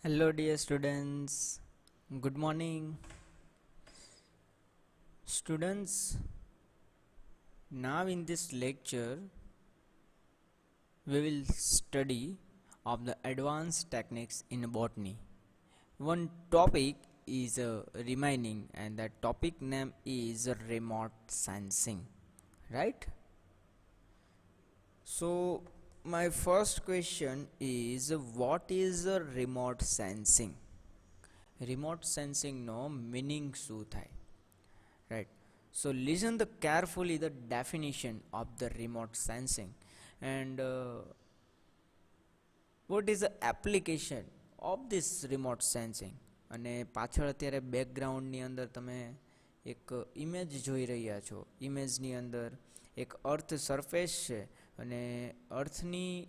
Hello, dear students. Good morning. Students, now in this lecture, we will study of the advanced techniques in botany. One topic is remaining, and that topic name is remote sensing, right? So, my first question is what is remote sensing? Remote sensing no meaning શું થાય? Right. So listen the carefully the definition of the remote sensing and what is the application of this remote sensing. અને પાછળ અત્યારે બેકગ્રાઉન્ડની અંદર તમે એક image જોઈ રહ્યા છો. ઇમેજની અંદર એક અર્થ સરફેસ છે અને અર્થની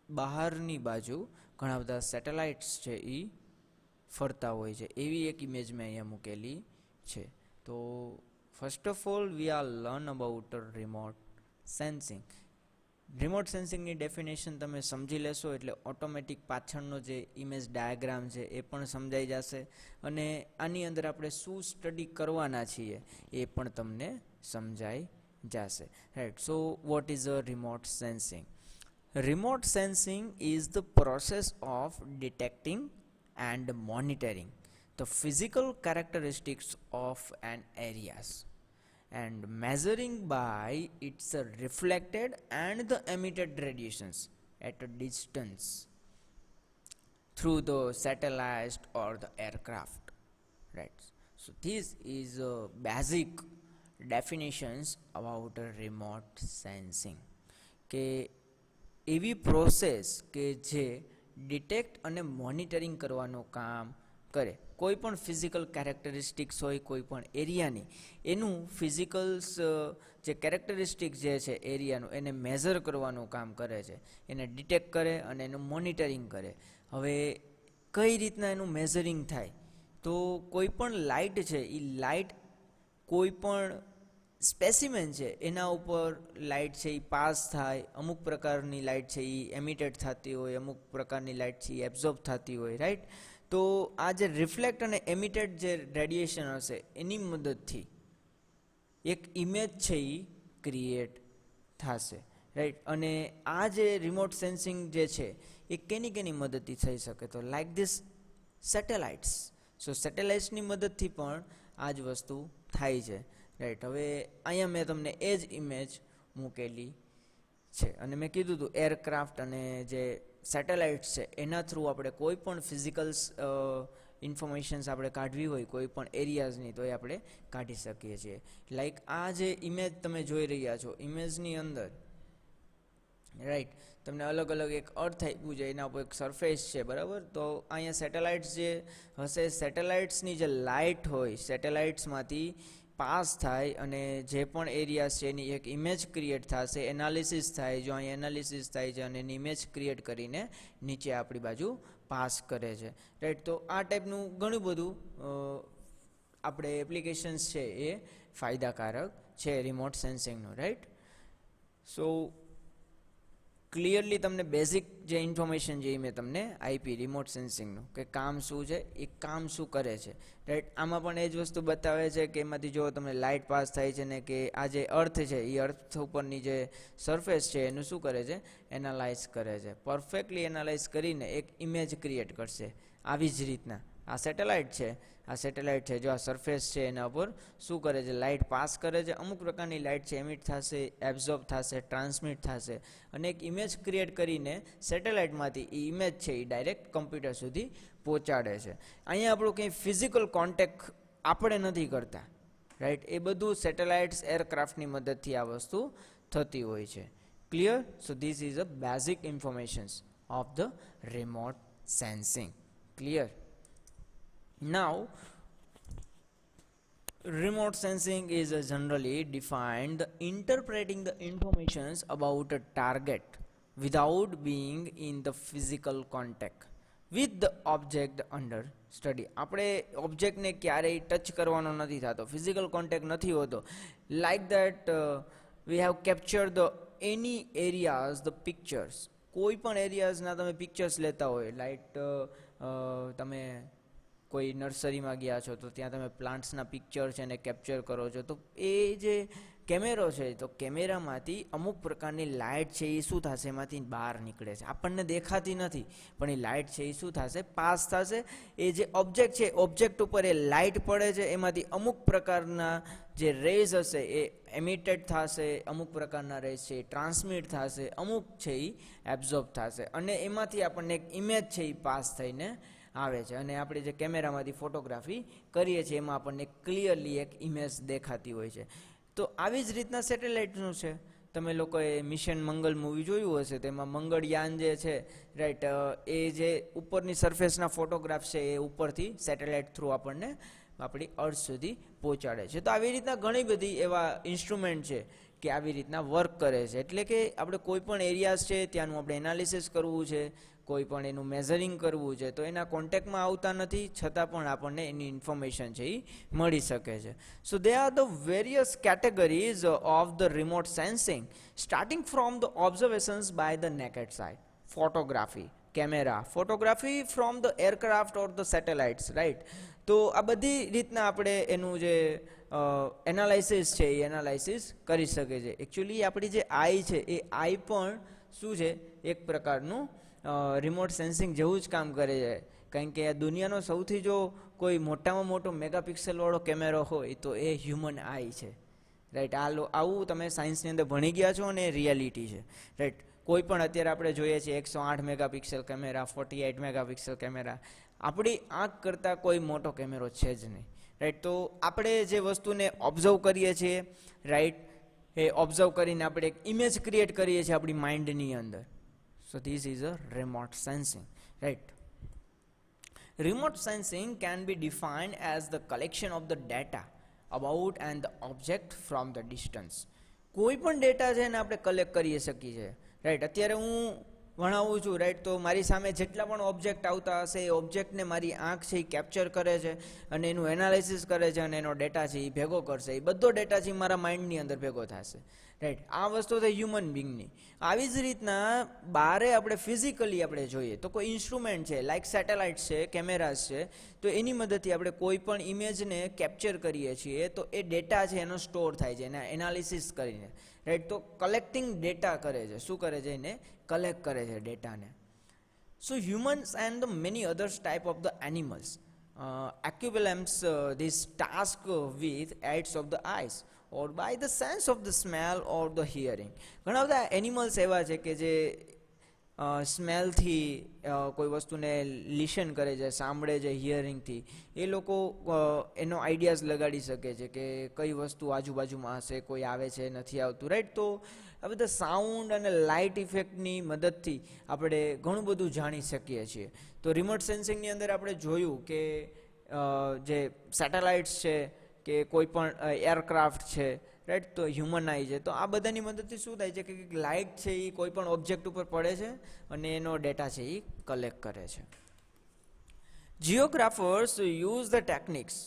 બહારની બાજુ ઘણા બધા સેટેલાઇટ્સ છે એ ફરતા હોય છે એવી એક ઇમેજ મેં અહીંયા મૂકેલી છે. તો first of all we are learn about remote sensing. Remote સેન્સિંગની ડેફિનેશન તમે સમજી લેશો એટલે ઓટોમેટિક પાછળનો જે ઇમેજ ડાયાગ્રામ છે એ પણ સમજાઈ જશે અને આની અંદર આપણે શું સ્ટડી કરવાના છીએ એ પણ તમને સમજાઈ જશે. Right. So what is a remote sensing? Remote sensing is the process of detecting and monitoring the physical characteristics of an areas and measuring by its reflected and the emitted radiations at a distance through the satellite or the aircraft. Right. So this is basic definitions about remote sensing. કે એવી process કે જે detect અને monitoring કરવાનું કામ કરે. કોઈ પણ ફિઝિકલ કેરેક્ટરિસ્ટિક્સ હોય કોઈ પણ એરિયાની, એનું ફિઝિકલ્સ જે કેરેક્ટરિસ્ટિક જે છે એરિયાનું એને મેઝર કરવાનું કામ કરે છે, એને ડિટેક્ટ કરે અને એનું મોનિટરિંગ કરે. હવે કઈ રીતના એનું મેઝરિંગ થાય? તો કોઈ પણ લાઇટ છે એ લાઇટ કોઈ પણ સ્પેસિમેન છે એના ઉપર લાઇટ છે એ પાસ થાય, અમુક પ્રકારની લાઇટ છે એ એમિટેડ થતી હોય, અમુક પ્રકારની લાઇટ છે એ એબ્ઝોર્બ થતી હોય. રાઈટ. તો આ જે રિફ્લેક્ટ અને એમિટેડ જે રેડિયેશન હશે એની મદદથી એક ઇમેજ છે એ ક્રિએટ થશે. રાઈટ. અને આ જે રિમોટ સેન્સિંગ જે છે એ કેની મદદથી થઈ શકે? તો લાઇક ધીસ સેટેલાઇટ્સ. સો સેટેલાઇટ્સની મદદથી પણ આ જ વસ્તુ થાય છે. રાઈટ. હવે અહીંયા મેં તમને એ જ ઇમેજ મૂકેલી છે અને મેં કીધું હતું એરક્રાફ્ટ અને જે સેટેલાઇટ્સ છે એના થ્રુ આપણે કોઈ પણ ફિઝિકલ્સ ઇન્ફોર્મેશન્સ આપણે કાઢવી હોય કોઈ પણ એરિયાઝની તો એ આપણે કાઢી શકીએ છીએ. લાઈક આ જે ઇમેજ તમે જોઈ રહ્યા છો, ઇમેજની અંદર રાઈટ તમને અલગ અલગ એક અર્થ આપ્યું છે, એના ઉપર એક સરફેસ છે, બરાબર. તો અહીંયા સેટેલાઇટ્સ જે હશે, સેટેલાઇટ્સની જે લાઇટ હોય સેટેલાઇટ્સમાંથી પાસ થાય અને જે પણ એરિયાઝ છે એની એક ઇમેજ ક્રિએટ થશે, એનાલિસિસ થાય. જો અહીં એનાલિસિસ થાય છે અને એની ઇમેજ ક્રિએટ કરીને નીચે આપણી બાજુ પાસ કરે છે. રાઈટ. તો આ ટાઈપનું ઘણું બધું આપણે એપ્લિકેશન્સ છે એ ફાયદાકારક છે રિમોટ સેન્સિંગનું. રાઈટ. સો ક્લિયરલી તમને બેઝિક જે ઇન્ફોર્મેશન જે મેં તમને આપી રિમોટ સેન્સિંગનું કે કામ શું છે, એ કામ શું કરે છે. રાઈટ. આમાં પણ એ જ વસ્તુ બતાવે છે કે એમાંથી જો તમને લાઇટ પાસ થાય છે ને કે આ જે અર્થ છે એ અર્થ ઉપરની જે સરફેસ છે એનું શું કરે છે, એનાલાઇઝ કરે છે. પરફેક્ટલી એનાલાઇઝ કરીને એક ઇમેજ ક્રિએટ કરશે. આવી જ રીતના આ સેટેલાઇટ છે, આ સેટેલાઇટ છે જો આ સરફેસ છે એના ઉપર શું કરે છે, લાઇટ પાસ કરે છે. અમુક પ્રકારની લાઇટ છે એમિટ થશે, એબ્ઝોર્બ થશે, ટ્રાન્સમિટ થશે અને એક ઇમેજ ક્રિએટ કરીને સેટેલાઇટમાંથી એ ઇમેજ છે એ ડાયરેક્ટ કમ્પ્યુટર સુધી પહોંચાડે છે. અહીંયા આપણું કંઈ ફિઝિકલ કોન્ટેક્ટ આપણે નથી કરતા. રાઈટ. એ બધું સેટેલાઇટ્સ એરક્રાફ્ટની મદદથી આ વસ્તુ થતી હોય છે. Clear? So this is a basic informations of the remote sensing. Clear? Now, remote sensing is generally defined interpreting the informations about a target without being in the physical contact with the object under study. આપણે ઓબ્જેક્ટને ક્યારેય touch કરવાનો નથી થતો, physical contact નથી હોતો. Like that we have capture the any areas the pictures. કોઈ પણ એરિયાઝના તમે પિક્ચર્સ લેતા હોય, લાઈક તમે કોઈ નર્સરીમાં ગયા છો તો ત્યાં તમે પ્લાન્ટ્સના પિક્ચર છે ને કેપ્ચર કરો છો, તો એ જે કેમેરો છે તો કેમેરામાંથી અમુક પ્રકારની લાઇટ છે એ શું થશે, એમાંથી બહાર નીકળે છે, આપણને દેખાતી નથી પણ એ લાઇટ છે એ શું થશે, પાસ થશે. એ જે ઓબ્જેક્ટ છે, ઓબ્જેક્ટ ઉપર એ લાઇટ પડે છે, એમાંથી અમુક પ્રકારના જે રેઝ હશે એ એમિટેડ થશે, અમુક પ્રકારના રેઝ છે એ ટ્રાન્સમિટ થશે, અમુક છે એ એબ્ઝોર્બ થશે, અને એમાંથી આપણને એક ઇમેજ છે એ પાસ થઈને આવે છે. અને આપણે જે કેમેરામાંથી ફોટોગ્રાફી કરીએ છીએ એમાં આપણને ક્લિયરલી એક ઇમેજ દેખાતી હોય છે. તો આવી જ રીતના સેટેલાઇટનું છે. તમે લોકોએ મિશન મંગલ મૂવી જોયું હશે, તેમાં મંગળયાન જે છે, રાઈટ, એ જે ઉપરની સરફેસના ફોટોગ્રાફ છે એ ઉપરથી સેટેલાઇટ થ્રુ આપણને આપણી અર્થ સુધી પહોંચાડે છે. તો આવી રીતના ઘણી બધી એવા ઇન્સ્ટ્રુમેન્ટ છે કે આવી રીતના વર્ક કરે છે. એટલે કે આપણે કોઈ પણ એરિયાઝ છે ત્યાંનું આપણે એનાલિસિસ કરવું છે, કોઈ પણ એનું મેઝરિંગ કરવું છે, તો એના કોન્ટેક્ટમાં આવતા નથી, છતાં પણ આપણને એની ઇન્ફોર્મેશન છે એ મળી શકે છે. So they are the various categories of the remote sensing, starting from the observations by the naked side, photography, camera, photography from the aircraft or the satellites, right. તો આ બધી રીતના આપણે એનું જે એનાલાઇસિસ છે એ એનાલાઇસિસ કરી શકે છે. એકચ્યુઅલી આપણી જે આઈ છે એ આઈ પણ શું છે, એક પ્રકારનું રિમોટ સેન્સિંગ જેવું જ કામ કરે છે. કારણ કે આ દુનિયાનો સૌથી જો કોઈ મોટામાં મોટો મેગાપિક્સલવાળો કેમેરો હોય તો એ હ્યુમન આઈ છે, રાઈટ. આવું તમે સાયન્સની અંદર ભણી ગયા છો અને રિયાલિટી છે, રાઈટ. કોઈ પણ અત્યારે આપણે જોઈએ છીએ 108 મેગાપિક્સલ કેમેરા, 48 મેગાપિક્સલ કેમેરા, આપણી આંખ કરતાં કોઈ મોટો કેમેરો છે જ નહીં, રાઈટ. તો આપણે જે વસ્તુને ઓબ્ઝર્વ કરીએ છીએ, રાઈટ, એ ઓબ્ઝર્વ કરીને આપણે એક ઇમેજ ક્રિએટ કરીએ છીએ આપણી માઇન્ડની અંદર. So this is a remote sensing, right? Remote sensing can be defined as the collection of the data about and the object from the distance. કોઈ પણ ડેટા છે ને આપણે કલેક્ટ કરી શકીએ છીએ, રાઈટ. અત્યારે હું ભણાવું છું, રાઈટ, તો મારી સામે જેટલા પણ ઓબ્જેક્ટ આવતા હશે એ ઓબ્જેક્ટને મારી આંખ છે એ કેપ્ચર કરે છે અને એનું એનાલિસિસ કરે છે અને એનો ડેટા છે એ ભેગો કરશે. એ બધો ડેટા છે મારા માઇન્ડની અંદર ભેગો થશે, રાઈટ. આ વસ્તુ છે હ્યુમન બિંગની. આવી જ રીતના બારે આપણે ફિઝિકલી આપણે જોઈએ તો કોઈ ઇન્સ્ટ્રુમેન્ટ છે, લાઇક સેટેલાઇટ છે, કેમેરાઝ છે, તો એની મદદથી આપણે કોઈ પણ ઇમેજને કેપ્ચર કરીએ છીએ તો એ ડેટા છે એનો સ્ટોર થાય છે, એના એનાલિસિસ કરીને, રાઈટ. તો કલેક્ટિંગ ડેટા કરે છે, શું કરે છે, એને કલેક્ટ કરે છે ડેટાને. So humans and the many others type of the animals accumulates this task with aids of the eyes or by the sense of the smell or the hearing. ઘણા બધા એનિમલ્સ એવા છે કે જે સ્મેલથી કોઈ વસ્તુને લિસન કરે છે, સાંભળે છે, હિયરિંગથી એ લોકો એનો આઈડિયાઝ લગાડી શકે છે કે કઈ વસ્તુ આજુબાજુમાં હશે, કોઈ આવે છે, નથી આવતું, રાઈટ. તો આ બધા સાઉન્ડ અને લાઇટ ઇફેક્ટની મદદથી આપણે ઘણું બધું જાણી શકીએ છીએ. તો રિમોટ સેન્સિંગની અંદર આપણે જોયું કે જે સેટેલાઇટ્સ છે કે કોઈ પણ એરક્રાફ્ટ છે, રાઈટ, તો હ્યુમન આઈ છે, તો આ બધાની મદદથી શું થાય છે કે લાઇટ છે એ કોઈ પણ ઓબ્જેક્ટ ઉપર પડે છે અને એનો ડેટા છે એ કલેક્ટ કરે છે. Geographers use the techniques,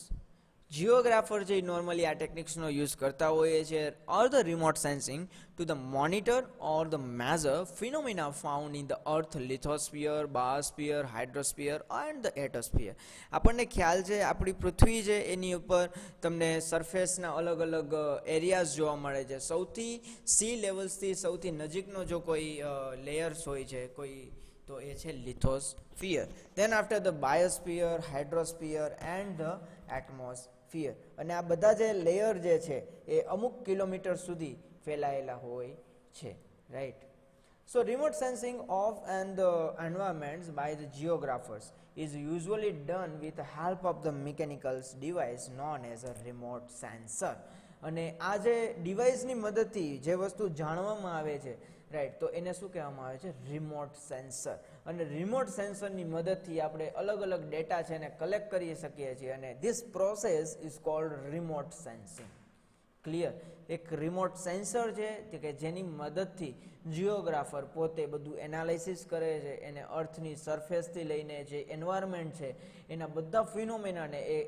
geographer જે નોર્મલી આ ટેકનિક્સનો યુઝ કરતા હોઈએ છે or the remote sensing to the monitor or the measure phenomena found in the earth lithosphere, biosphere, hydrosphere and the atmosphere. આપણને ખ્યાલ છે આપણી પૃથ્વી છે એની ઉપર તમને સરફેસના અલગ અલગ એરિયાઝ જોવા મળે છે. સૌથી સી લેવલ્સથી સૌથી નજીકનો જો કોઈ લેયર્સ હોય છે કોઈ, તો એ છે lithosphere. Then after the biosphere, hydrosphere and the atmosphere. અને આ બધા જે લેયર જે છે એ અમુક કિલોમીટર સુધી ફેલાયેલા હોય છે, right. So remote sensing of and the environments by the geographers is usually done with the help of the mechanical device known as a remote sensor. અને આ જે ડિવાઇસની મદદથી જે વસ્તુ જાણવામાં આવે છે, રાઈટ, તો એને શું કહેવામાં આવે છે, રિમોટ સેન્સર. અને રિમોટ સેન્સરની મદદથી આપણે અલગ અલગ ડેટા છે એને કલેક્ટ કરી શકીએ છીએ અને this process is called remote sensing. Clear? એક રિમોટ સેન્સર છે કે જેની મદદથી જીઓગ્રાફર પોતે બધું એનાલિસિસ કરે છે, એને અર્થની સરફેસથી લઈને જે એન્વાયરમેન્ટ છે એના બધા ફિનોમેનાને એ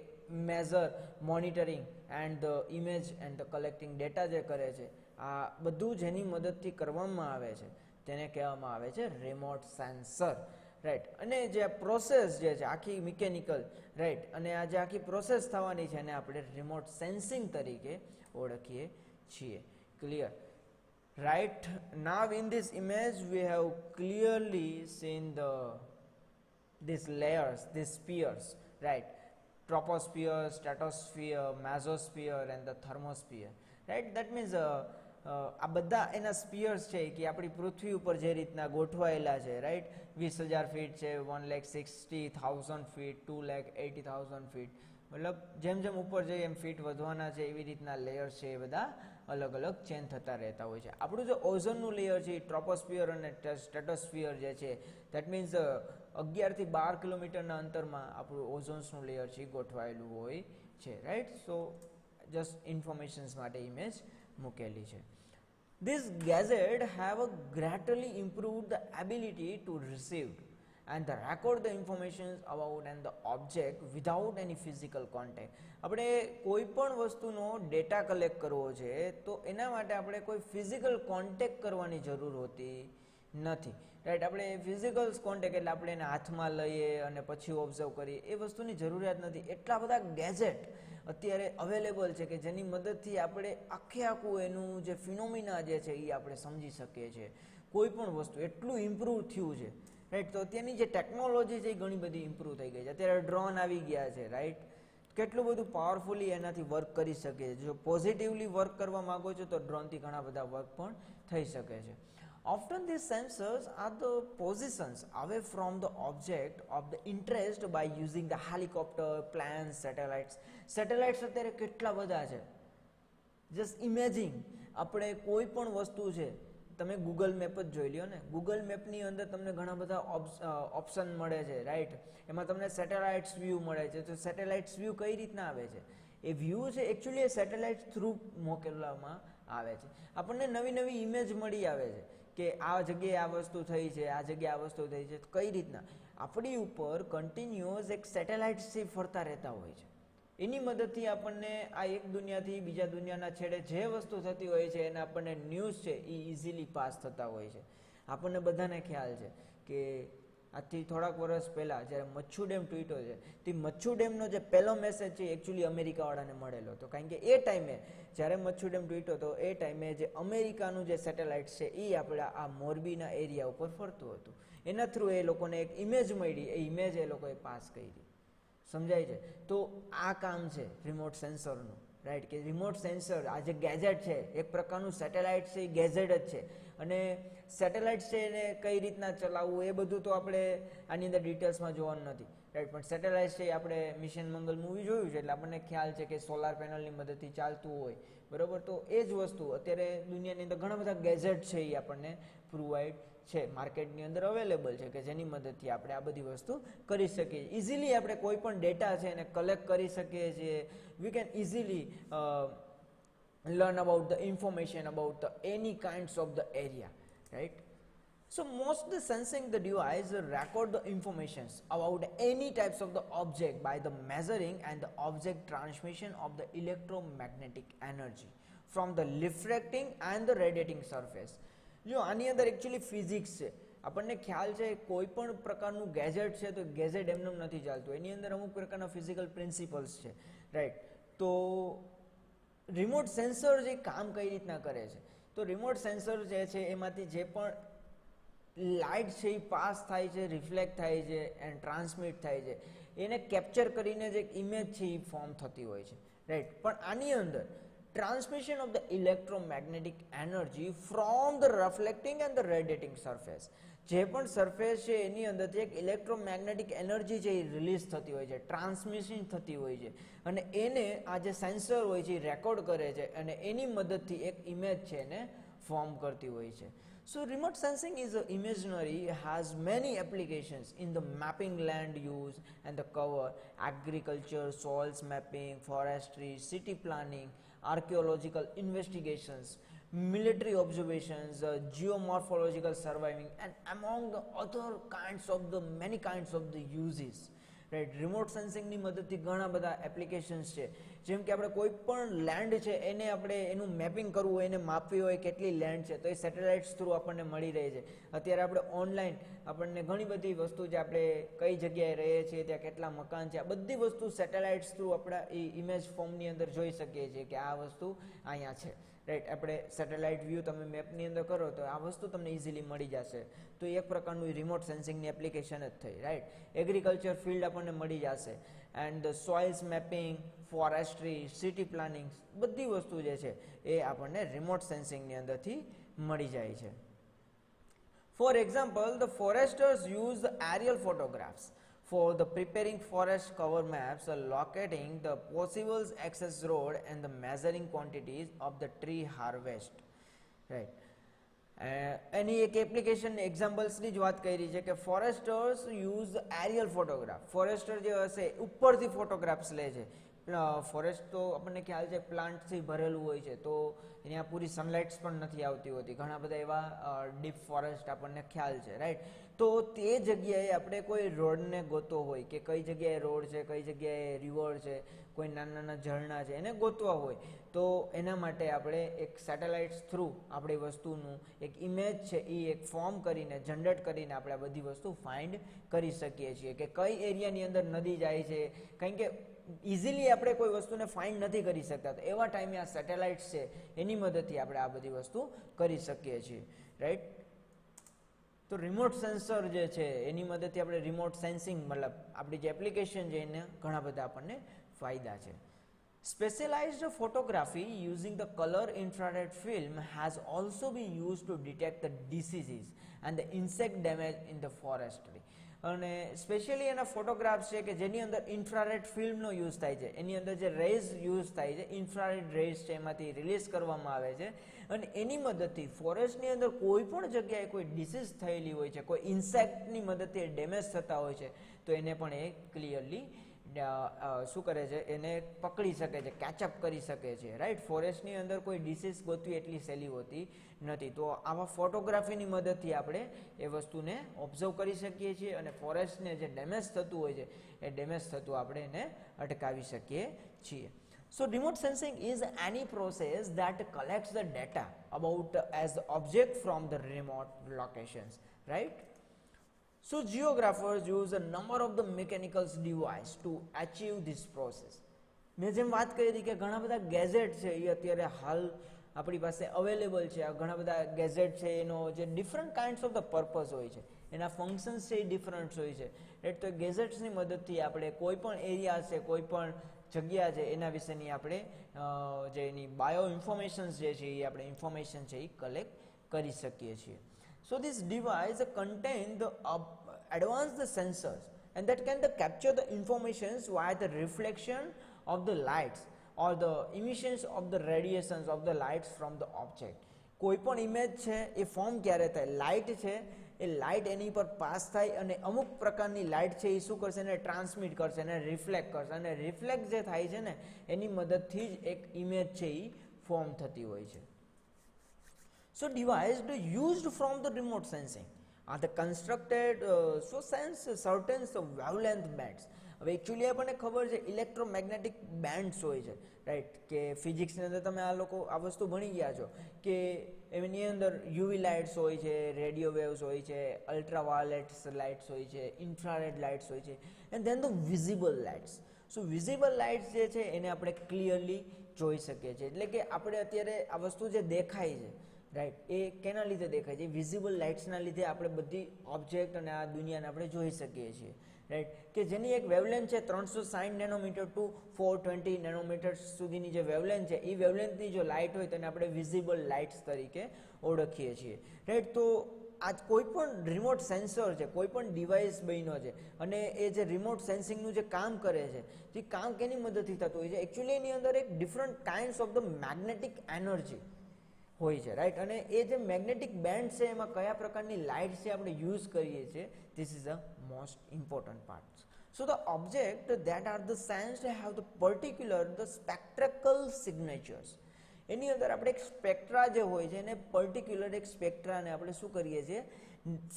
measure, monitoring and the image and the collecting data જે કરે છે, આ બધું જેની મદદથી કરવામાં આવે છે તેને કહેવામાં આવે છે રિમોટ સેન્સર. રાઈટ. અને જે પ્રોસેસ જે છે આખી મિકેનિકલ, રાઈટ, અને આ જે આખી પ્રોસેસ થવાની છે એને આપણે રિમોટ સેન્સિંગ તરીકે ઓળખીએ છીએ. Clear? Right now in this image we have clearly seen these layers, these spheres, right? Troposphere, stratosphere, mesosphere and the thermosphere, right? That means આ બધા એના સ્પિયર્સ છે કે આપણી પૃથ્વી ઉપર જે રીતના ગોઠવાયેલા છે, રાઈટ? 20,000 ફીટ છે, 1,60,000 ફીટ, 2,80,000 ફીટ, મતલબ જેમ જેમ ઉપર જઈએ એમ ફીટ વધવાના છે, એવી રીતના લેયર્સ છે એ બધા અલગ અલગ ચેન્જ થતા રહેતા હોય છે. આપણું જે ઓઝોનનું લેયર છે, ટ્રોપોસ્ફિયર અને સ્ટ્રેટોસ્ફિયર જે છે, દેટ મીન્સ 11 થી 12 કિલોમીટરના અંતરમાં આપણું ઓઝોન્સનું લેયર છે ગોઠવાયેલું હોય છે, રાઈટ? સો જસ્ટ ઇન્ફોર્મેશન્સ માટે ઇમેજ મૂકેલી છે. This gadget have a greatly improved the ability to receive and the record the information about and the object without any physical contact. આપણે કોઈ પણ વસ્તુનો ડેટા કલેક્ટ કરવો છે તો એના માટે આપણે કોઈ ફિઝિકલ કોન્ટેક્ટ કરવાની જરૂર હોતી નથી, રાઈટ? આપણે ફિઝિકલ કોન્ટેક્ટ એટલે આપણે એને હાથમાં લઈએ અને પછી ઓબ્ઝર્વ કરીએ એ વસ્તુની જરૂરિયાત નથી. એટલા બધા ગેજેટ અત્યારે અવેલેબલ છે કે જેની મદદથી આપણે આખે આખું એનું જે ફિનોમિના જે છે એ આપણે સમજી શકીએ છીએ. કોઈ પણ વસ્તુ એટલું ઇમ્પ્રૂવ થયું છે, રાઈટ? તો અત્યારની જે ટેકનોલોજી છે એ ઘણી બધી ઇમ્પ્રૂવ થઈ ગઈ છે. અત્યારે ડ્રોન આવી ગયા છે, રાઈટ? કેટલું બધું પાવરફુલી એનાથી વર્ક કરી શકે છે. જો પોઝિટિવલી વર્ક કરવા માંગો છો તો ડ્રોનથી ઘણા બધા વર્ક પણ થઈ શકે છે. Often these sensors are the positions away from the object of the interest by using the helicopter, planes, satellites. Satellites અત્યારે કેટલા બધા છે. જસ્ટ ઇમેજિન, આપણે કોઈ પણ વસ્તુ છે, તમે ગૂગલ મેપ જ જોઈ લ્યો ને, ગૂગલ મેપની અંદર તમને ઘણા બધા ઓપ્શન મળે છે, રાઈટ? એમાં તમને સેટેલાઇટ્સ વ્યૂ મળે છે. તો સેટેલાઇટ્સ વ્યૂ કઈ રીતના આવે છે? એ વ્યૂ છે એકચ્યુઅલી એ સેટેલાઇટ થ્રુ મોકલવામાં આવે છે. આપણને નવી નવી ઇમેજ મળી આવે છે કે આ જગ્યાએ આ વસ્તુ થઈ છે, આ જગ્યાએ આ વસ્તુ થઈ છે. કઈ રીતના? આપણી ઉપર કન્ટિન્યુઅસ એક સેટેલાઇટ્સથી ફરતા રહેતા હોય છે. એની મદદથી આપણને આ એક દુનિયાથી બીજા દુનિયાના છેડે જે વસ્તુ થતી હોય છે એના આપણને ન્યૂઝ છે એ ઇઝીલી પાસ થતા હોય છે. આપણને બધાને ખ્યાલ છે કે આજથી થોડાક વર્ષ પહેલાં જ્યારે મચ્છુ ડેમ તૂટ્યો છે, તે મચ્છુ ડેમનો જે પહેલો મેસેજ છે એકચ્યુઅલી અમેરિકાવાળાને મળેલો હતો. કારણ કે એ ટાઈમે જ્યારે મચ્છુ ડેમ તૂટ્યો હતો એ ટાઈમે જે અમેરિકાનું જે સેટેલાઇટ છે એ આપણા આ મોરબીના એરિયા ઉપર ફરતું હતું. એના થ્રુ એ લોકોને એક ઇમેજ મળી, એ ઇમેજ એ લોકોએ પાસ કરી. સમજાય છે? તો આ કામ છે રિમોટ સેન્સરનું, રાઈટ? કે રિમોટ સેન્સર આ જે ગેજેટ છે એક પ્રકારનું સેટેલાઇટ છે, એ ગેજેટ જ છે. અને સેટેલાઇટ છે એને કઈ રીતના ચલાવવું એ બધું તો આપણે આની અંદર ડિટેલ્સમાં જોવાનું નથી, રાઈટ? પણ સેટેલાઇટ છે આપણે મિશન મંગલ મૂવી જોયું છે એટલે આપણને ખ્યાલ છે કે સોલાર પેનલની મદદથી ચાલતું હોય, બરાબર? તો એ જ વસ્તુ અત્યારે દુનિયાની અંદર ઘણા બધા ગેજેટ છે એ આપણને પ્રોવાઈડ છે, માર્કેટની અંદર અવેલેબલ છે કે જેની મદદથી આપણે આ બધી વસ્તુ કરી શકીએ. ઇઝીલી આપણે કોઈ પણ ડેટા છે એને કલેક્ટ કરી શકીએ છીએ. We can easily learn about the information about the any kinds of the area, right? So most the sensing the device record the informations about any types of the object by the measuring and the object transmission of the electromagnetic energy from the refracting and the radiating surface. જો આની અંદર actually physics છે. આપણને ખ્યાલ છે કોઈ પણ પ્રકારનું ગેજેટ છે તો ગેજેટ એમનેમ નથી ચાલતું, એની અંદર અમુક પ્રકારના ફિઝિકલ પ્રિન્સિપલ્સ છે, રાઈટ? તો રિમોટ સેન્સર જે કામ કઈ રીતના કરે છે, તો રિમોટ સેન્સર જે છે એમાંથી જે પણ લાઇટ છે એ પાસ થાય છે, રિફ્લેક્ટ થાય છે એન્ડ ટ્રાન્સમિટ થાય છે, એને કેપ્ચર કરીને જે એક ઇમેજ છે એ ફોર્મ થતી હોય છે, રાઈટ? પણ આની અંદર transmission of the electromagnetic energy from the reflecting and the radiating surface, જે પણ સરફેસ છે એની અંદરથી એક ઇલેક્ટ્રોમેગ્નેટિક એનર્જી છે એ રિલીઝ થતી હોય છે, ટ્રાન્સમિશન થતી હોય છે અને એને આ જે સેન્સર હોય છે એ રેકોર્ડ કરે છે અને એની મદદથી એક ઇમેજ છે એને ફોર્મ કરતી હોય છે. So remote sensing is a imaginary, has many applications in the mapping land use and the cover, agriculture, soils mapping, forestry, city planning, archaeological investigations, military observations, geomorphological surveying and among the other kinds of the many kinds of the uses, right. Remote સેન્સિંગની મદદથી ઘણા બધા applications છે, જેમ કે આપણે કોઈ પણ લેન્ડ છે એને આપણે એનું મેપિંગ કરવું હોય, એને માપવી હોય કેટલી લેન્ડ છે, તો એ સેટેલાઇટ્સ થ્રુ આપણને મળી રહે છે. અત્યારે આપણે ઓનલાઈન આપણને ઘણી બધી વસ્તુ જે આપણે કઈ જગ્યાએ રહીએ છીએ, ત્યાં કેટલા મકાન છે, આ બધી વસ્તુ સેટેલાઇટ્સ થ્રુ આપણા એ ઇમેજ ફોર્મની અંદર જોઈ શકીએ છીએ કે આ વસ્તુ અહીંયા છે, રાઈટ. આપણે સેટેલાઇટ વ્યૂ તમે મેપની અંદર કરો તો આ વસ્તુ તમને ઇઝીલી મળી જશે. તો એક પ્રકારનું રિમોટ સેન્સિંગની એપ્લિકેશન જ થઈ, રાઈટ. એગ્રીકલ્ચર ફિલ્ડ આપણને મળી જશે, and soils mapping, forestry, city planning, બધી વસ્તુ જે છે એ આપણને રિમોટ સેન્સિંગની અંદરથી મળી જાય છે. For example, the foresters use the aerial photographs for the preparing forest cover maps, locating the possible access road and the measuring quantities of the tree harvest. Right. એની એક એપ્લિકેશન એક્ઝામ્પલ્સની જ વાત કરી છે કે ફોરેસ્ટર્સ યુઝ એરિયલ ફોટોગ્રાફ. ફોરેસ્ટર જે હશે ઉપરથી photographs લે છે. ફોરેસ્ટ તો આપણને ખ્યાલ છે પ્લાન્ટથી ભરેલું હોય છે, તો ત્યાં પૂરી સનલાઇટ્સ પણ નથી આવતી હોતી. ઘણા બધા એવા ડીપ ફોરેસ્ટ આપણને ખ્યાલ છે, રાઈટ. તો તે જગ્યાએ આપણે કોઈ રોડને ગોતવો હોય કે કઈ જગ્યાએ રોડ છે, કઈ જગ્યાએ રિવર છે, કોઈ નાના નાના ઝરણા છે, એને ગોતવા હોય તો એના માટે આપણે એક સેટેલાઇટ્સ થ્રુ આપણી વસ્તુનું એક ઇમેજ છે એ એક ફોર્મ કરીને જનરેટ કરીને આપણે આ બધી વસ્તુ ફાઇન્ડ કરી શકીએ છીએ કે કઈ એરિયાની અંદર નદી જાય છે. કારણ કે ઇઝીલી આપણે કોઈ વસ્તુને ફાઇન્ડ નથી કરી શકતા, તો એવા ટાઈમે આ સેટેલાઇટ્સ છે એની મદદથી આપણે આ બધી વસ્તુ કરી શકીએ છીએ, રાઈટ. તો રિમોટ સેન્સર જે છે એની મદદથી આપણે રિમોટ સેન્સિંગ મતલબ આપણી જે એપ્લિકેશન છે એને ઘણા બધા આપણને ફાયદા છે. Specialized photography using the color infrared film has also been used to detect the diseases and the insect damage in the forestry. અને સ્પેશિયલી એના ફોટોગ્રાફ્સ છે કે જેની અંદર ઇન્ફ્રારેડ ફિલ્મનો યુઝ થાય છે, એની અંદર જે રેઝ યુઝ થાય છે, ઇન્ફ્રારેડ રેઝ છે એમાંથી રિલીઝ કરવામાં આવે છે, અને એની મદદથી ફોરેસ્ટની અંદર કોઈ પણ જગ્યાએ કોઈ ડિસીઝ થયેલી હોય છે, કોઈ ઇન્સેક્ટની મદદથી ડેમેજ થતા હોય છે, તો એને પણ એ ક્લિયરલી શું કરે છે, એને પકડી શકે છે, કેચઅપ કરી શકે છે, રાઈટ. ફોરેસ્ટની અંદર કોઈ ડિસીઝ ગોતવી એટલી સહેલી હોતી નથી, તો આવા ફોટોગ્રાફીની મદદથી આપણે એ વસ્તુને ઓબ્ઝર્વ કરી શકીએ છીએ અને ફોરેસ્ટને જે ડેમેજ થતું હોય છે એ ડેમેજ થતું આપણે એને અટકાવી શકીએ છીએ. So remote sensing is any process that collects the data about as the object from the remote locations, right? So geographers use a number of the mechanical devices to achieve this process. મેં જેમ વાત કરી હતી કે ઘણા બધા gadget છે એ અત્યારે હાલ આપણી પાસે અવેલેબલ છે. આ ઘણા બધા ગેજેટ છે એનો જે different kinds of the purpose હોય છે, એના ફંક્શન્સ છે એ ડિફરન્ટ હોય છે, રાઈટ. તો ગેજેટ્સની મદદથી આપણે કોઈ પણ એરિયા છે, કોઈ પણ જગ્યા છે એના વિશેની આપણે જે એની બાયો ઇન્ફોર્મેશન્સ જે છે એ આપણે ઇન્ફોર્મેશન છે એ કલેક્ટ કરી શકીએ છીએ. So this device contains the advanced sensors and that can capture the informations via the reflection of the lights or the emissions of the radiations of the lights from the object. કોઈ પણ image છે એ form ક્યારે થાય, light છે એ light એની પર pass થાય અને અમુક પ્રકારની લાઇટ છે એ શું કરશે, એને ટ્રાન્સમિટ કરશે, એને રિફ્લેક્ટ કરશે, અને રિફ્લેક્ટ જે થાય છે ને એની મદદથી જ એક ઇમેજ છે એ ફોર્મ થતી હોય છે. So devices used from the remote sensing are the constructed so sense certain wavelength bands. હવે એકચ્યુઅલી આપણને ખબર છે ઇલેક્ટ્રોમેગ્નેટિક બેન્ડ્સ હોય છે, રાઈટ. કે ફિઝિક્સની અંદર તમે આ લોકો આ વસ્તુ ભણી ગયા છો કે એની અંદર યુવી લાઇટ્સ હોય છે, રેડિયો વેવ્સ હોય છે, અલ્ટ્રાવાયોલેટ્સ લાઇટ્સ હોય છે, ઇન્ફ્રારેડ લાઇટ્સ હોય છે, and then the visible lights. So visible lights જે છે એને આપણે ક્લિયરલી જોઈ શકીએ છીએ. એટલે કે આપણે અત્યારે આ વસ્તુ જે દેખાય છે, રાઈટ, એ કેના લીધે દેખાય છે? વિઝિબલ લાઇટ્સના લીધે આપણે બધી ઓબ્જેક્ટ અને આ દુનિયાને આપણે જોઈ શકીએ છીએ, રાઈટ. કે જેની એક વેવલેન્થ છે 360 નેનોમીટર ટુ 420 નેનોમીટર સુધીની જે વેવલેન્થ છે, એ વેવલેન્થની જો લાઇટ હોય તેને આપણે વિઝિબલ લાઇટ્સ તરીકે ઓળખીએ છીએ, રાઈટ. તો આ કોઈ પણ રિમોટ સેન્સર છે, કોઈ પણ ડિવાઇસ બન્યો છે અને એ જે રિમોટ સેન્સિંગનું જે કામ કરે છે તે કામ કેની મદદથી થતું હોય છે? એકચ્યુઅલી એની અંદર એક different kinds of the magnetic energy હોય છે, રાઈટ. અને એ જે મેગ્નેટિક બેન્ડ છે એમાં કયા પ્રકારની લાઇટ છે આપણે યુઝ કરીએ છીએ, this is a most important part. So the object that are the sensed have the particular the spectral signatures. એની અંદર આપણે એક સ્પેક્ટ્રા જે હોય છે એને પર્ટિક્યુલર એક સ્પેક્ટ્રાને આપણે શું કરીએ છીએ,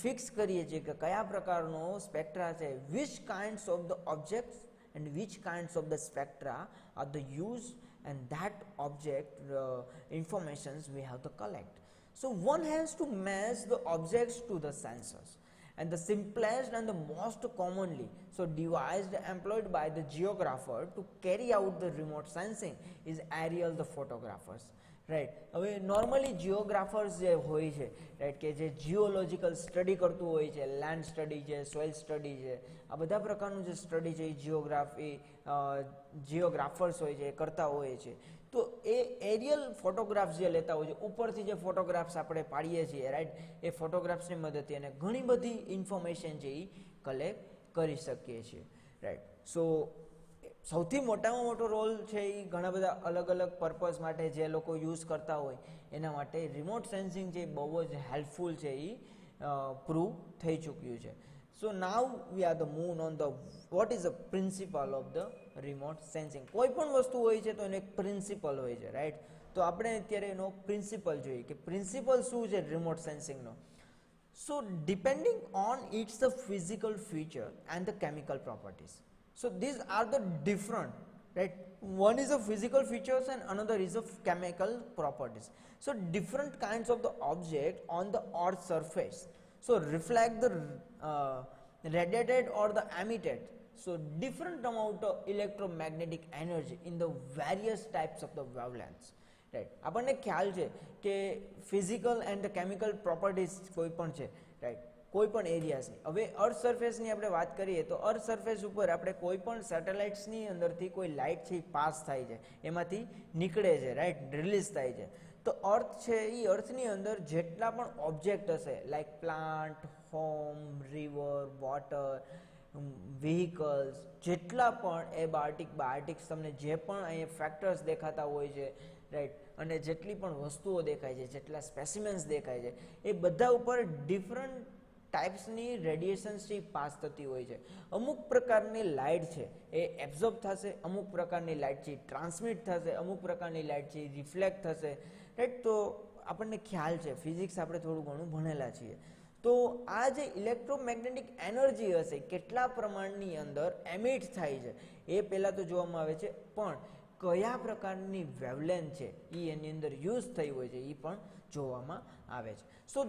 ફિક્સ કરીએ છીએ કે કયા પ્રકારનો સ્પેક્ટ્રા છે, which kinds of the objects and which kinds of the spectra are the use and that object informations we have to collect. So one has to match the objects to the sensors, and the simplest and the most commonly so device employed by the geographer to carry out the remote sensing is aerial the photographers. Right, હવે normally જીઓગ્રાફર્સ જે હોય છે, right, કે જે geological study કરતું હોય છે, land study છે, સોઇલ સ્ટડી છે, આ બધા પ્રકારનું જે સ્ટડી છે એ જીઓગ્રાફર્સ હોય છે એ કરતા હોય છે. તો એ એરિયલ ફોટોગ્રાફ્સ જે લેતા હોય છે, ઉપરથી જે ફોટોગ્રાફ્સ આપણે પાડીએ છીએ, રાઈટ, એ ફોટોગ્રાફ્સની મદદથી અને ઘણી બધી ઇન્ફોર્મેશન છે એ કલેક્ટ કરી શકીએ છીએ. રાઈટ, સો સૌથી મોટામાં મોટો રોલ છે એ ઘણા બધા અલગ અલગ પર્પઝ માટે જે લોકો યુઝ કરતા હોય એના માટે રિમોટ સેન્સિંગ છે એ બહુ જ હેલ્પફુલ છે, એ પ્રૂવ થઈ ચૂક્યું છે. So now we are the move on the what is the principle of the remote sensing. કોઈ પણ વસ્તુ હોય છે તો એનો એક પ્રિન્સિપલ હોય છે, રાઈટ. તો આપણે અત્યારે એનો પ્રિન્સિપલ જોઈએ કે પ્રિન્સિપલ શું છે રિમોટ સેન્સિંગનો. So depending on its the physical feature and the chemical properties. So these are the different, right? One is the physical features and another is the chemical properties. So different kinds of the object on the earth surface so reflect the radiated or the emitted so different amount of electromagnetic energy in the various types of the wavelengths. Right, આપણને ખ્યાલ છે કે physical and chemical properties કોઈ પણ છે, right, કોઈ પણ એરિયાસની. હવે અર્થ સરફેસની આપણે વાત કરીએ તો અર્થ સરફેસ ઉપર આપણે કોઈ પણ સેટેલાઇટ્સની અંદરથી કોઈ લાઇટ છે પાસ થાય છે, એમાંથી નીકળે છે, રાઈટ, રિલીઝ થાય છે. તો અર્થ છે એ અર્થની અંદર જેટલા પણ ઓબ્જેક્ટ હશે, like plant, home, river, water, vehicles, જેટલા પણ બાયોટિક્સ તમને જે પણ અહીંયા ફેક્ટર્સ દેખાતા હોય છે, રાઈટ, અને જેટલી પણ વસ્તુઓ દેખાય છે, જેટલા સ્પેસિમેન્સ દેખાય છે, એ બધા ઉપર ડિફરન્ટ ટાઈપ્સની રેડિયેશન્સથી પાસ થતી હોય છે. અમુક પ્રકારની લાઇટ છે એ એબ્ઝોર્બ થશે, અમુક પ્રકારની લાઇટ છે ટ્રાન્સમિટ થશે, અમુક પ્રકારની લાઇટ છે રિફ્લેક્ટ થશે, રાઈટ. તો આપણને ખ્યાલ છે, ફિઝિક્સ આપણે થોડું ઘણું ભણેલા છીએ. તો આ જે ઇલેક્ટ્રોમેગ્નેટિક એનર્જી હશે કેટલા પ્રમાણની અંદર એમિટ થાય છે એ પહેલાં તો જોવામાં આવે છે, પણ કયા પ્રકારની વેવલેન્થ છે એ એની અંદર યુઝ થઈ હોય છે એ પણ જોવામાં આવે છે. સો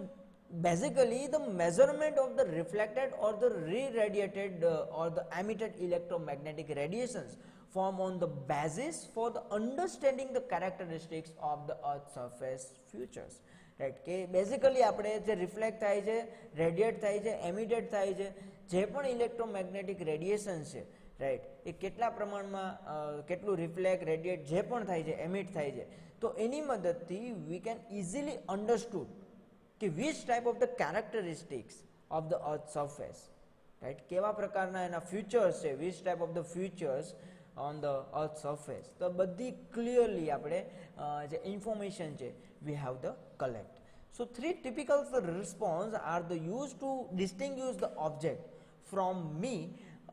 basically the measurement of the reflected or the re-radiated or the emitted electromagnetic radiations form on the basis for the understanding the characteristics of the earth surface features, right. કે બેઝિકલી આપણે જે રિફ્લેક્ટ થાય છે, radiate થાય છે, emitted થાય છે, જે પણ ઇલેક્ટ્રોમેગ્નેટિક રેડિયેશન છે, રાઈટ, એ કેટલા પ્રમાણમાં કેટલું રિફ્લેક્ટ, રેડિયેટ જે પણ થાય છે, એમિટ થાય છે, તો એની મદદથી વી કેન ઇઝીલી અન્ડરસ્ટુડ કે which type of the characteristics of the earth surface, right, કેવા પ્રકારના એના ફ્યુચર્સ છે, which type of the futures on the earth surface. તો બધી ક્લિયરલી આપણે જે ઇન્ફોર્મેશન છે we have the collect. So three typical response are the use to distinguish the object from me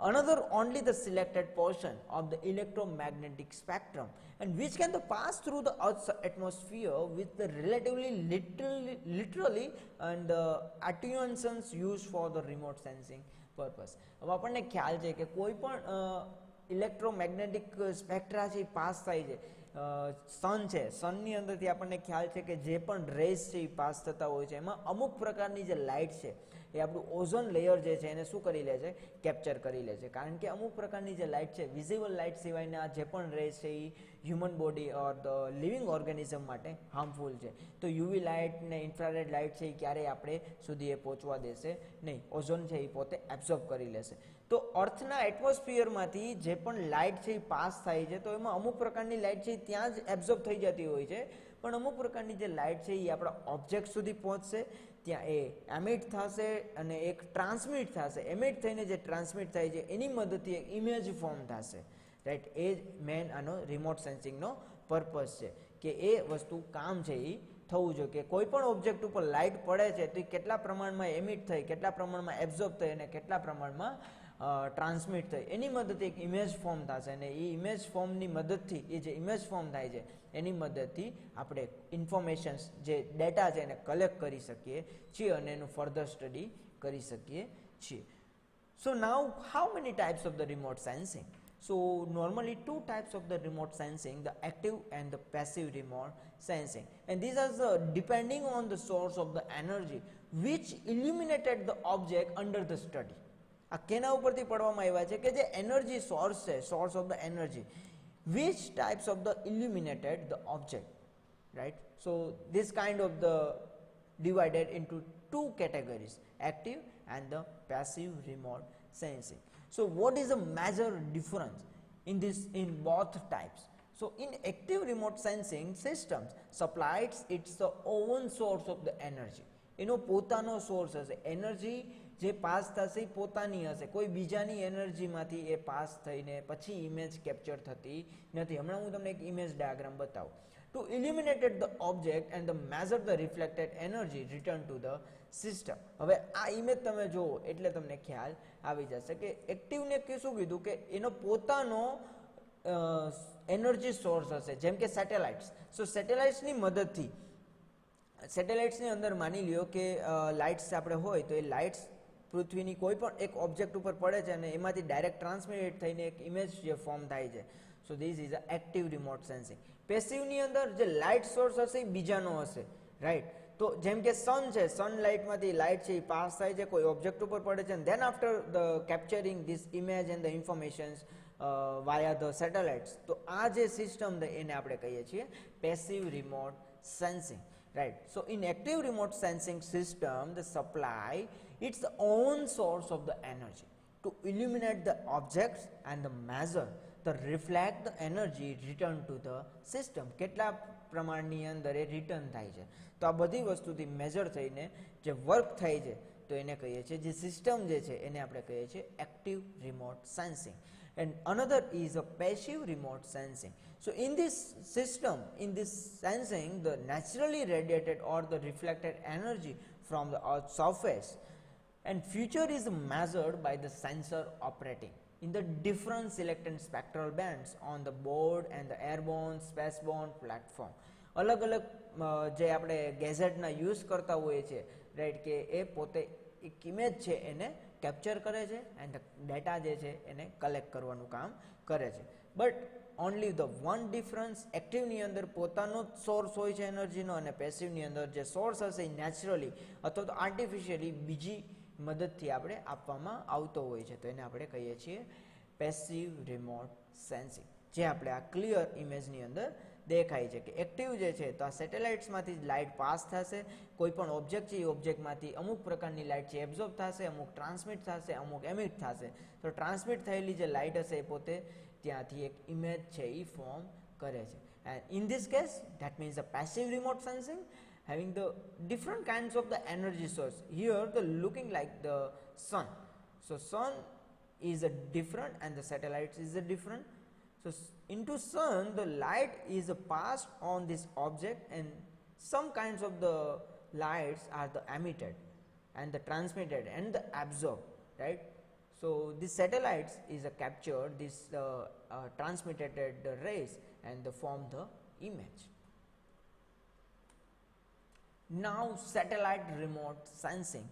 another only the selected portion of the electromagnetic spectrum and which can pass through the earth's atmosphere with the relatively literally and attenuations used for the remote sensing purpose. હવે આપણને ખ્યાલ છે કે કોઈ પણ electromagnetic સ્પેક્ટ્રા છે pass થાય છે, સન છે, સનની અંદરથી આપણને ખ્યાલ છે કે જે પણ રેઝ છે એ પાસ થતા હોય છે, એમાં અમુક પ્રકારની જે લાઇટ છે એ આપણું ઓઝોન લેયર જે છે એને શું કરી લે છે, કેપ્ચર કરી લે છે. કારણ કે અમુક પ્રકારની જે લાઇટ છે, વિઝિબલ લાઇટ સિવાયના જે પણ રેઝ છે એ human body or the living organism માટે હાર્મફુલ છે. તો યુવી લાઇટ ને ઇન્ફ્રારેડ લાઇટ છે એ ક્યારેય આપણે સુધી એ પહોંચવા દેશે નહીં, ઓઝોન છે એ પોતે એબ્ઝોર્બ કરી લેશે. તો અર્થના એટમોસ્ફિયરમાંથી જે પણ લાઇટ છે એ પાસ થાય છે, તો એમાં અમુક પ્રકારની લાઇટ છે એ ત્યાં જ એબ્ઝોર્બ થઈ જતી હોય છે, પણ અમુક પ્રકારની જે લાઇટ છે એ આપણા ઓબ્જેક્ટ સુધી પહોંચશે, ત્યાં એ એમિટ થશે અને એક ટ્રાન્સમિટ થશે. એમિટ થઈને જે ટ્રાન્સમિટ થાય છે એની મદદથી એક ઇમેજ ફોર્મ થશે, રાઈટ. એ જ મેન આનો રિમોટ સેન્સિંગનો પર્પઝ છે કે એ વસ્તુ કામ છે એ થવું જોઈએ કે કોઈ પણ ઓબ્જેક્ટ ઉપર લાઇટ પડે છે તો એ કેટલા પ્રમાણમાં એમિટ થઈ, કેટલા પ્રમાણમાં એબ્ઝોર્બ થઈ અને કેટલા પ્રમાણમાં ટ્રાન્સમિટ થઈ એની મદદથી એક ઇમેજ ફોર્મ થશે અને એ ઇમેજ ફોર્મની મદદથી એ જે ઇમેજ ફોર્મ થાય છે એની મદદથી આપણે ઇન્ફોર્મેશન્સ જે ડેટા છે એને કલેક્ટ કરી શકીએ છીએ અને એનું ફર્ધર સ્ટડી કરી શકીએ છીએ. So now how many types of the remote sensing? So normally two types of the remote sensing, the active and the passive remote sensing, and these are the depending on the source of the energy which illuminated the object under the study. આ કેના ઉપરથી પડવામાં આવ્યા છે કે જે energy source છે, source of the energy which types of the illuminated the object, right? So this kind of the divided into two categories, active and the passive remote sensing. So what is the major difference in this in both types? So in active remote sensing systems supplies its own source of the energy. એનો પોતાનો source હશે, energy જે pass થશે એ પોતાની હશે, કોઈ બીજાની એનર્જીમાંથી એ pass થઈને પછી ઇમેજ કેપ્ચર થતી નથી. હમણાં હું તમને એક ઇમેજ ડાયાગ્રામ બતાવું. To illuminate the object and the measure the reflected energy return to the system. હવે આ ઇમેજ તમે જુઓ એટલે તમને ખ્યાલ આવી જશે કે એક્ટિવને શું કીધું કે એનો પોતાનો એનર્જી સોર્સ હશે, જેમ કે સેટેલાઇટ્સ. સો સેટેલાઇટ્સની મદદથી સેટેલાઇટ્સની અંદર માની લ્યો કે લાઇટ્સ આપણે હોય તો એ લાઇટ્સ પૃથ્વીની કોઈ પણ એક ઓબ્જેક્ટ ઉપર પડે છે અને એમાંથી ડાયરેક્ટ ટ્રાન્સમિટ થઈને એક ઇમેજ જે ફોર્મ થાય છે. So this is a active remote sensing. પેસિવની અંદર જે લાઇટ સોર્સ હશે એ બીજાનો હશે, રાઈટ? તો જેમ કે સન છે, સનલાઇટમાંથી લાઇટ છે એ પાસ થાય છે, કોઈ ઓબ્જેક્ટ ઉપર પડે છે, then after the capturing this image and the informations via the satellites. તો આ જે સિસ્ટમ એને આપણે કહીએ છીએ passive remote sensing, right? So in active remote sensing system the supply its own source of the energy to illuminate the objects and the measure the reflect the energy return to the system. કેટલા પ્રમાણની અંદર એ return થાય છે. તો આ બધી વસ્તુથી major થઈને જે વર્ક થાય છે તો એને કહીએ છીએ, જે સિસ્ટમ જે છે એને આપણે કહીએ છીએ active remote sensing. And another is a passive remote sensing. So in this system, in this sensing, the naturally radiated or the reflected energy from the earth's surface and future is measured by the sensor operating in the different selected spectral bands on the board and the airborne spaceborne platform. અલગ અલગ જે આપણે ગેઝેટના use કરતા હોઈએ છીએ, right, કે એ પોતે એક ઇમેજ છે એને કેપ્ચર કરે છે એન્ડ ડેટા જે છે એને કલેક્ટ કરવાનું કામ કરે છે. But only the one difference, એક્ટિવની અંદર પોતાનો જ સોર્સ હોય છે એનર્જીનો અને પેસિવની અંદર જે સોર્સ હશે એ નેચરલી અથવા તો આર્ટિફિશિયલી બીજી મદદથી આપણે આપવામાં આવતો હોય છે. તો એને આપણે કહીએ છીએ પેસિવ રિમોટ સેન્સિંગ, જે આપણે આ ક્લિયર ઇમેજની અંદર દેખાય છે કે એક્ટિવ જે છે તો આ સેટેલાઇટ્સમાંથી લાઇટ પાસ થશે, કોઈ પણ ઓબ્જેક્ટ છે એ ઓબ્જેક્ટમાંથી અમુક પ્રકારની લાઇટ છે એબ્ઝોર્બ થશે, અમુક ટ્રાન્સમિટ થશે, અમુક એમિટ થશે. તો ટ્રાન્સમિટ થયેલી જે લાઇટ હશે એ પોતે ત્યાંથી એક ઇમેજ છે એ ફોર્મ કરે છે. And in this case that means uh passive remote sensing having the different kinds of the energy source. Here the looking like the sun. So sun is a different and the satellites is a different. So into sun the light is passed on this object and some kinds of the lights are the emitted and the transmitted and the absorbed, right? So these satellites is captured this transmitted rays and they form the image. Now satellite remote sensing.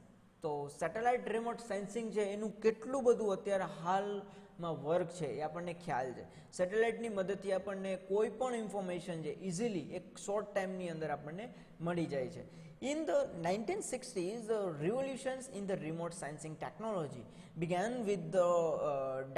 તો satellite remote sensing છે એનું કેટલું બધું અત્યારે હાલમાં work છે એ આપણને ખ્યાલ છે. સેટેલાઇટની મદદથી આપણને કોઈ પણ ઇન્ફોર્મેશન છે ઇઝીલી એક શોર્ટ ટાઈમની અંદર આપણને મળી જાય છે. In the 1960s, the revolutions in the remote sensing technology began with the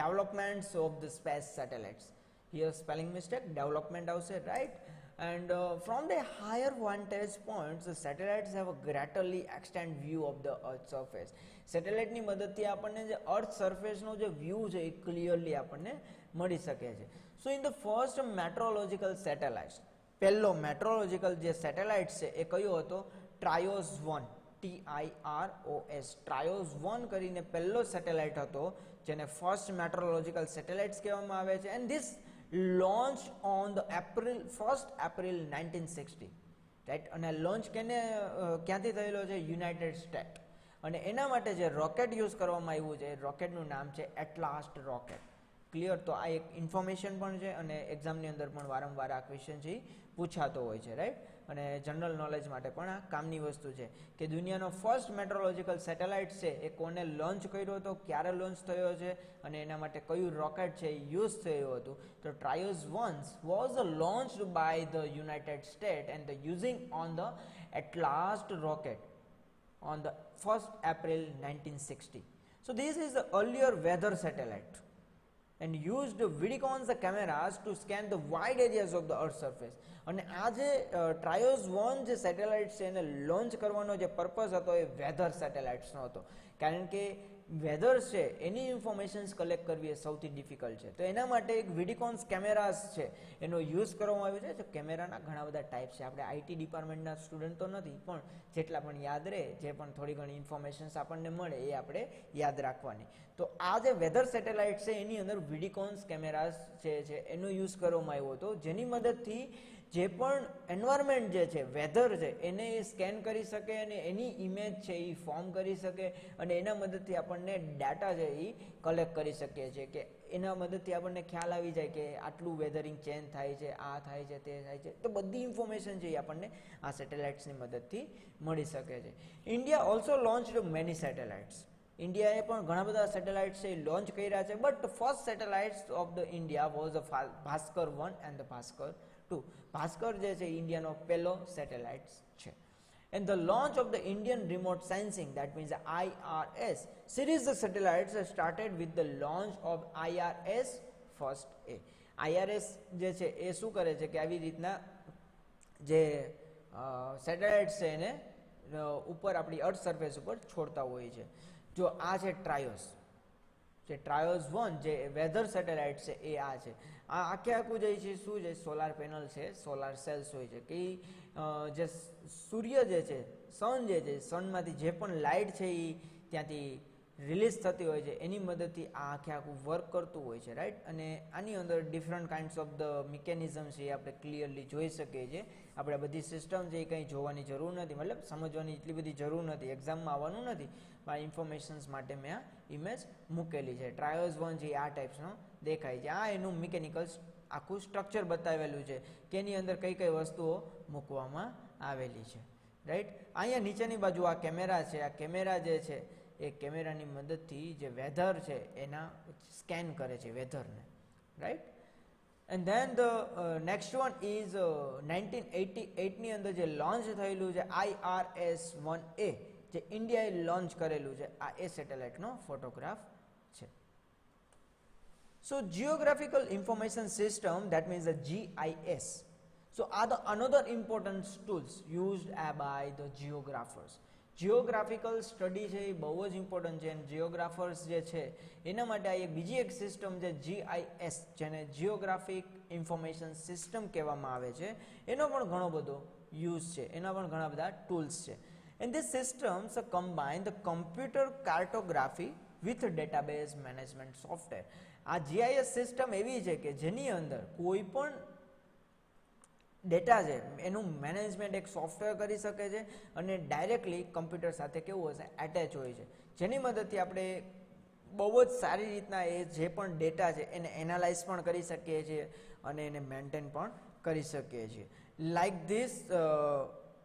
developments of the space satellites. Here spelling mistake, development આવશે, right? And from the higher vantage points the satellites have a greatly extend view of the earth surface. સેટેલાઇટની મદદથી આપણને જે અર્થ સરફેસનો જે view છે એ clearly આપણને મળી શકે છે. સો in the first meteorological satellites, પહેલો મેટ્રોલોજીકલ જે સેટેલાઇટ છે એ કયો હતો? ટ્રાયોસ 1, TIROS, ટ્રાયોસ 1 કરીને પહેલો સેટેલાઇટ હતો જેને ફર્સ્ટ મેટ્રોલોજીકલ સેટેલાઇટ્સ કહેવામાં આવે છે. And this launched on the 1st April 1960, right? અને લોન્ચ ક્યાંથી થયેલો છે? United state. અને એના માટે જે રોકેટ યુઝ કરવામાં આવ્યું છે, રોકેટનું નામ છે એટલાસ્ટ રોકેટ. ક્લિયર? તો આ એક ઇન્ફોર્મેશન પણ છે અને એક્ઝામની અંદર પણ વારંવાર આ ક્વેશ્ચન છે પૂછાતો હોય છે, રાઈટ? અને જનરલ નોલેજ માટે પણ આ કામની વસ્તુ છે કે દુનિયાનો ફર્સ્ટ મેટ્રોલોજીકલ સેટેલાઇટ છે એ કોને લોન્ચ કર્યો હતો, ક્યારે લોન્ચ થયો છે અને એના માટે કયું રોકેટ છે એ યુઝ થયું હતું. તો triose 1 was launched by the United States and the using on the Atlas rocket on the 1st April 1960. So this is the earlier weather satellite and used Vidicons cameras to scan the wide areas of the earth surface. અને આ જે triose 1 જે satellite છે એને launch કરવાનો જે purpose હતો એ weather સેટેલાઇટ્સનો હતો, કારણ કે વેધર છે એની ઇન્ફોર્મેશન્સ કલેક્ટ કરવી એ સૌથી ડિફિકલ્ટ છે. તો એના માટે એક વિડિકોન્સ કેમેરાસ છે એનો યુઝ કરવામાં આવ્યો છે. તો કેમેરાના ઘણા બધા ટાઈપ છે. આપણે આઈટી ડિપાર્ટમેન્ટના સ્ટુડન્ટ તો નથી, પણ જેટલા પણ યાદ રહે, જે પણ થોડી ઘણી ઇન્ફોર્મેશન્સ આપણને મળે એ આપણે યાદ રાખવાની. તો આ જે વેધર સેટેલાઇટ છે એની અંદર વિડિકોન્સ કેમેરાસ છે એનો યુઝ કરવામાં આવ્યો હતો, જેની મદદથી જે પણ એન્વાયરમેન્ટ જે છે, વેધર છે, એને એ સ્કેન કરી શકે અને એની ઇમેજ છે એ ફોર્મ કરી શકે અને એના મદદથી આપણને ડાટા છે એ કલેક્ટ કરી શકીએ છીએ કે એના મદદથી આપણને ખ્યાલ આવી જાય કે આટલું વેધરિંગ ચેન્જ થાય છે, આ થાય છે, તે થાય છે. તો બધી ઇન્ફોર્મેશન છે એ આપણને આ સેટેલાઇટ્સની મદદથી મળી શકે છે. India also લોન્ચ્ડ many satellites. ઇન્ડિયાએ પણ ઘણા બધા સેટેલાઇટ્સ છે એ લોન્ચ કર્યા છે, but first satellites of the India was Bhaskar 1 and the Bhaskar 2. Bhaskar જે છે ઇન્ડિયાનો પહેલો સેટેલાઇટ છે. And the launch of the Indian remote sensing, that means the IRS series of satellites started with the launch of IRS first A. IRS જે છે એ શું કરે છે કે આવી રીતના જે સેટેલાઇટ્સ છે એને ઉપર આપણી અર્થ સરફેસ ઉપર છોડતા હોય છે. જો આ છે ટ્રાયોસ, જે ટ્રાયોસ 1 જે વેધર સેટેલાઇટ છે એ આ છે. આ આખે આખું જે છે શું છે, સોલાર પેનલ છે, સોલાર સેલ્સ હોય છે કે જે સૂર્ય જે છે, સન જે છે, સનમાંથી જે પણ લાઇટ છે એ ત્યાંથી રિલીઝ થતી હોય છે એની મદદથી આ આખે આખું વર્ક કરતું હોય છે, રાઈટ? અને આની અંદર different kinds of the mechanism છે એ આપણે ક્લિયરલી જોઈ શકીએ છીએ. આપણે બધી સિસ્ટમ છે એ કંઈ જોવાની જરૂર નથી, મતલબ સમજવાની એટલી બધી જરૂર નથી, એક્ઝામમાં આવવાનું નથી. આ ઇન્ફોર્મેશન્સ માટે મેં આ ઇમેજ મૂકેલી છે. ટ્રાયોસ 1 છે આ ટાઈપ્સનો દેખાય છે. આ એનું મિકેનિકલ આખું સ્ટ્રક્ચર બતાવેલું છે કે એની અંદર કઈ કઈ વસ્તુઓ મૂકવામાં આવેલી છે, રાઈટ? અહીંયા નીચેની બાજુ આ કેમેરા છે. આ કેમેરા જે છે એ કેમેરાની મદદથી જે વેધર છે એના સ્કેન કરે છે વેધરને, right? And then the next one is 1988 ની અંદર જે લોન્ચ થયેલું છે IRS-1A, જે ઇન્ડિયાએ લોન્ચ કરેલું છે. આ એ સેટેલાઇટનો ફોટોગ્રાફ છે. So geographical information system, that means the GIS, so are the another important tools used by the geographers. Geographical study છે એ બહુ જ ઇમ્પોર્ટન્ટ છે અને જીઓગ્રાફર્સ જે છે એના માટે આ એક બીજી એક સિસ્ટમ છે GIS, જેને જીઓગ્રાફિક ઇન્ફોર્મેશન સિસ્ટમ કહેવામાં આવે છે, એનો પણ ઘણો બધો યુઝ છે, એના પણ ઘણા બધા ટૂલ્સ છે. And these systems combine the computer cartography with database management software. આ GIS સિસ્ટમ એવી છે કે જેની અંદર કોઈ પણ ડેટા છે એનું મેનેજમેન્ટ એક સોફ્ટવેર કરી શકે છે અને ડાયરેક્ટલી કમ્પ્યુટર સાથે કેવું હશે, એટેચ હોય છે, જેની મદદથી આપણે બહુ જ સારી રીતના એ જે પણ ડેટા છે એને એનાલાઇઝ પણ કરી શકીએ છીએ અને એને મેન્ટેન પણ કરી શકીએ છીએ. Like this